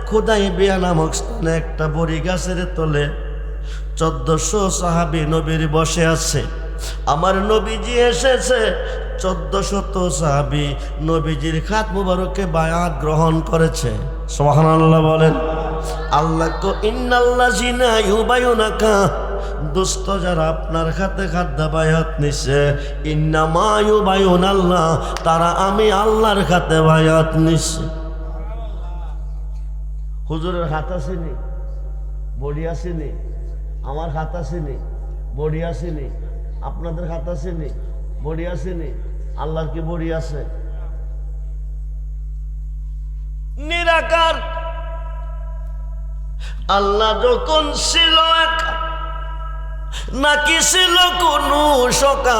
খুদাইবিয়া নামক স্থানে একটা বড়ি গাছের তলে 1400 সাহাবী নবীর বসে আছে। আমার নবীজি এসেছে, 1400 সাহাবী নবীজির হাত মুবারকে বায়াত গ্রহণ করেছে। সুবহানাল্লাহ বলেন। আল্লাহ কো ইন্নাল্লাযিনা ইউবায়ুনাকা, দুষ্ট যারা আপনার হাতে হাত বায়াত নিছে, ইন্নামা ইউবায়ুনাল্লাহ, তারা আমি আল্লাহর হাতে বায়াত নিছে। হুজুরের হাত আসেনি, বডি আসেনি, আমার হাত আসেনি, বডি আসেনি, আপনাদের হাত আসেনি, বডি আসেনি, আল্লাহর কি বডি আছে? নিরাকার। আল্লাহ যখন ছিল একা, নাকি ছিল কোন শকা,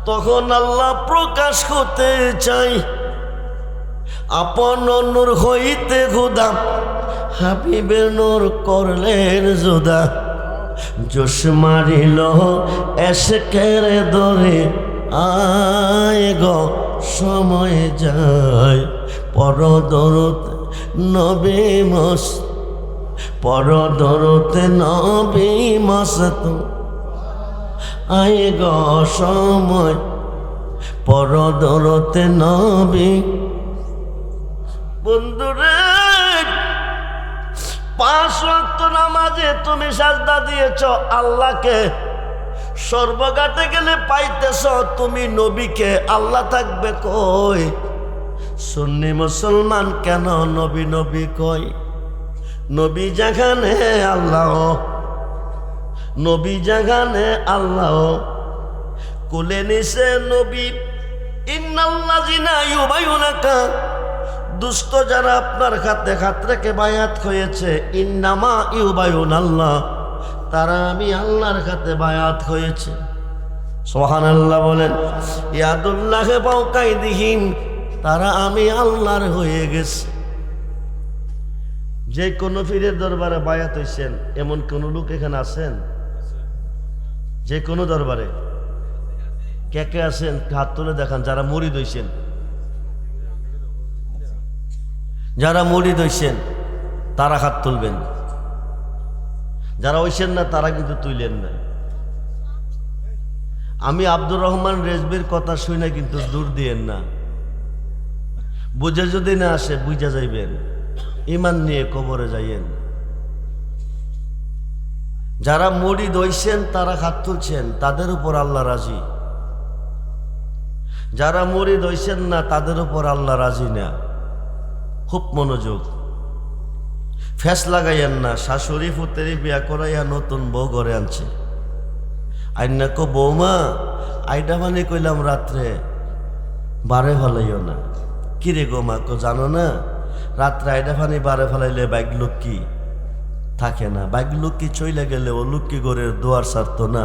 তখন আল্লাহ প্রকাশ হতে চাই আপন নূর হইতে খুদা হাবিবের নূর করলেন জুদা। জোশ মারিল এসকের দরে, আয় গো সময় যায়, পরদরত নবী মস্ত, পরদরত নবী মস্ত, আয় গো সময়, পরদরত নবী। বন্ধুরে 5 ওয়াক্ত নামাজে তুমি সাজদা দিয়েছ আল্লাহকে, সর্বঘাটে গেলে পাইতেছ তুমি নবীকে, আল্লাহ থাকবে কই? সুন্নি মুসলমান কেন নবী নবী কই? নবী যেখানে আল্লাহ, নবী যেখানে আল্লাহ, কোলে নিছে নবী। ইন্নাল্লাযিনা ইউবায়ুনাকা, দুষ্ট যারা আপনার হাতে হাত রেখে বায়াত হয়েছে, ইন্নামা ইউবায়ুনাল্লাহ, তারা আমি আল্লাহর হাতে বায়াত হয়েছে। সুবহানাল্লাহ বলেন। ইয়াদুল্লাহি ফাওকা আইদিহিম, তারা আমি আল্লাহর হয়ে গেছে। যে কোনো পীরের দরবারে বায়াত হইছেন এমন কোন লোক এখানে আছেন? যে কোনো দরবারে কে কে আছেন হাত তুলে দেখান। যারা মুরিদ হইছেন, যারা মুরিদ হইছেন তারা হাত তুলবেন, যারা হইছেন না তারা কিন্তু তুইলেন না। আমি আব্দুর রহমান রেজবির কথা শুনে কিন্তু দূর দিয়েন না, বুঝে যদি না আসে বুঝা যাইবেন, ইমান নিয়ে কবরে যাইয়েন। যারা মুরিদ হইছেন তারা হাত তুলছেন, তাদের উপর আল্লাহ রাজি। যারা মুরিদ হইছেন না তাদের উপর আল্লাহ রাজি না। খুব মনোযোগ, ফেস লাগাইয়েন না। শাশুড়ি ফুতেরি বিয়া করাইয়া নতুন বউ ঘরে আনছে, আইনা কো বৌমা আইডা মানে কইলাম রাত্রে বারে ফেলাইও না। কিরে গো মা, কো জানো না রাত্রে আইডা ফানি বারে ফেলাইলে বাইক লক্ষ্মী থাকে না, বাইক লক্ষ্মী চইলে গেলে ও লক্ষ্মী ঘরের দুয়ার ছাড়তো না,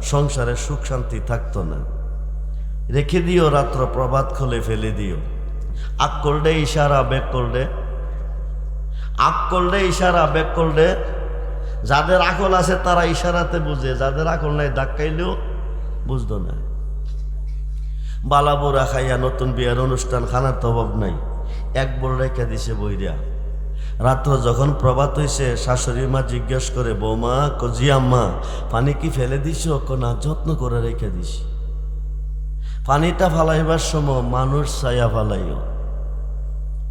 সংসারে সুখ শান্তি থাকতো না। রেখে দিও, রাত্র প্রভাত খোলে ফেলে দিও। আক করলে ইশারা, বেক করলে আক করলে ইশারা, বেক করলে। যাদের আকল আছে তারা ইশারাতে বুঝে, যাদের আকল নাই ধাক্কাইলেও বুঝতো না। বালাবুরা খাইয়া নতুন বিয়ার অনুষ্ঠান, খানার তো অভাব নাই, এক বড় রেখে দিছে বইরা। রাত্র যখন প্রভাত হইছে শাশুড়ি মা জিজ্ঞেস করে, বৌমা কো জি আম্মা, পানি কি ফেলে দিছ? কো না, যত্ন করে রেখে দিছি। পানিটা ফালাইবার সময় মানুষ ছায়া ফালাইও।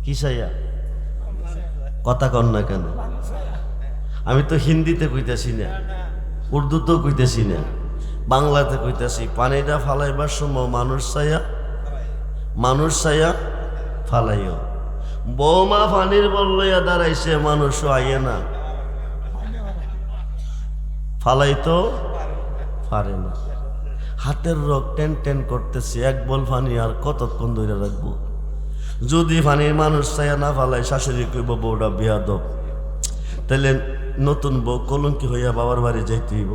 কি ছায়া? কথা কন না কেন? আমি তো হিন্দিতে কইতেছি না, উর্দুতেও কইতেছি না, বাংলাতে কইতেছি। পানিটা ফালাইবার সময় মানুষ ছায়া ফালাইও। বৌমা পানির বল লইয়া দাঁড়াইছে, মানুষও আইয়ে না, ফালাইতো পারে না। হাতের রোগ টেন টেন করতেছে, এক বল পানি আর কতক্ষণ ধরে রাখবো? যদি পানির মানুষ ছায়া না ফালাই, শাশুড়ি কইব বউটা বেয়াদব, তাইলে নতুন বউ কলঙ্কি হইয়া বাবার বাড়ি যাইতে হইব।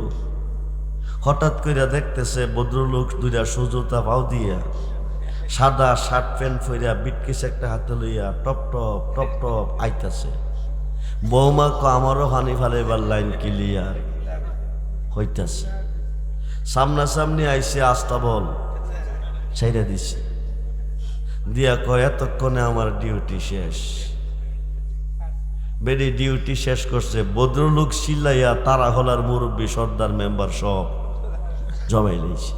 হঠাৎ কইরা দেখতেছে ভদ্রলোক দুইটা সুজোতা পাও দিয়া, সাদা শার্ট প্যান্ট ফইরা, বিটকিস একটা হাতে লইয়া টপ টপ টপ টপ আইতাছে। বৌমা ক আমারও পানি ফালাইবার লাইন ক্লিয়ার হইতাছে। সামনাসামনি আইসে আস্তা বল ছাইরা দিছে, দিয়া কয় এতক্ষণে আমার ডিউটি শেষ। বেডি ডিউটি শেষ করছে, ভদ্রলোক চিল্লাইয়া তারা হলার মুরব্বী সর্দার মেম্বার সব জমাই লইছে।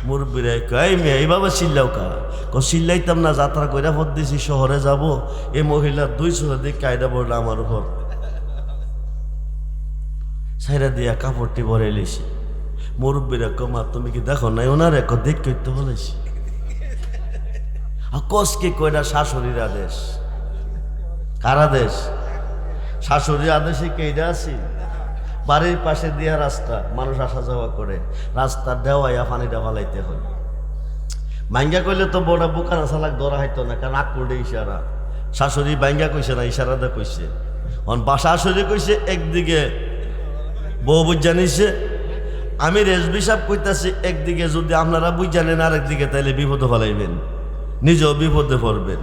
মুরব্বীরা কয় মেয়ে এইভাবে চিল্লাও কা? চিল্লাইতাম না, যাত্রা কইরা পথ দিছি, শহরে যাব। এই মহিলা 200 দিক কায়দা পড়লো আমার উপর, ছাইরা দিয়া কাপড়টি ভরে লিছি। মুরব্বীরা কমা তুমি কি দেখো নাই ওনার এক দিক করতে বলেছি? কসকে কয়টা শাশুড়ির আদেশ। কার আদেশ? শাশুড়ির আদেশে কেইটা আছি? বাড়ির পাশে দিয়া রাস্তা, মানুষ আসা যাওয়া করে, রাস্তা দেওয়াইয়া পানিটা ফালাইতে হয়। ভাঙ্গা কইলে তো বড় বুকানা সালাক ধরা হইতো না, কারণ আকুলটে ইশারা। শাশুড়ি ভাঙ্গা কইছে না, ইশারাটা কইছে। শাশুড়ি কইছে একদিকে, বউ বুঝা নিছে। আমি রেজবি সাহেব কইতাছি একদিকে যদি আপনারা বুঝ জানেন, আর একদিকে তাইলে বিপদে ফেলাইবেন, নিজেও বিপদে পড়বেন।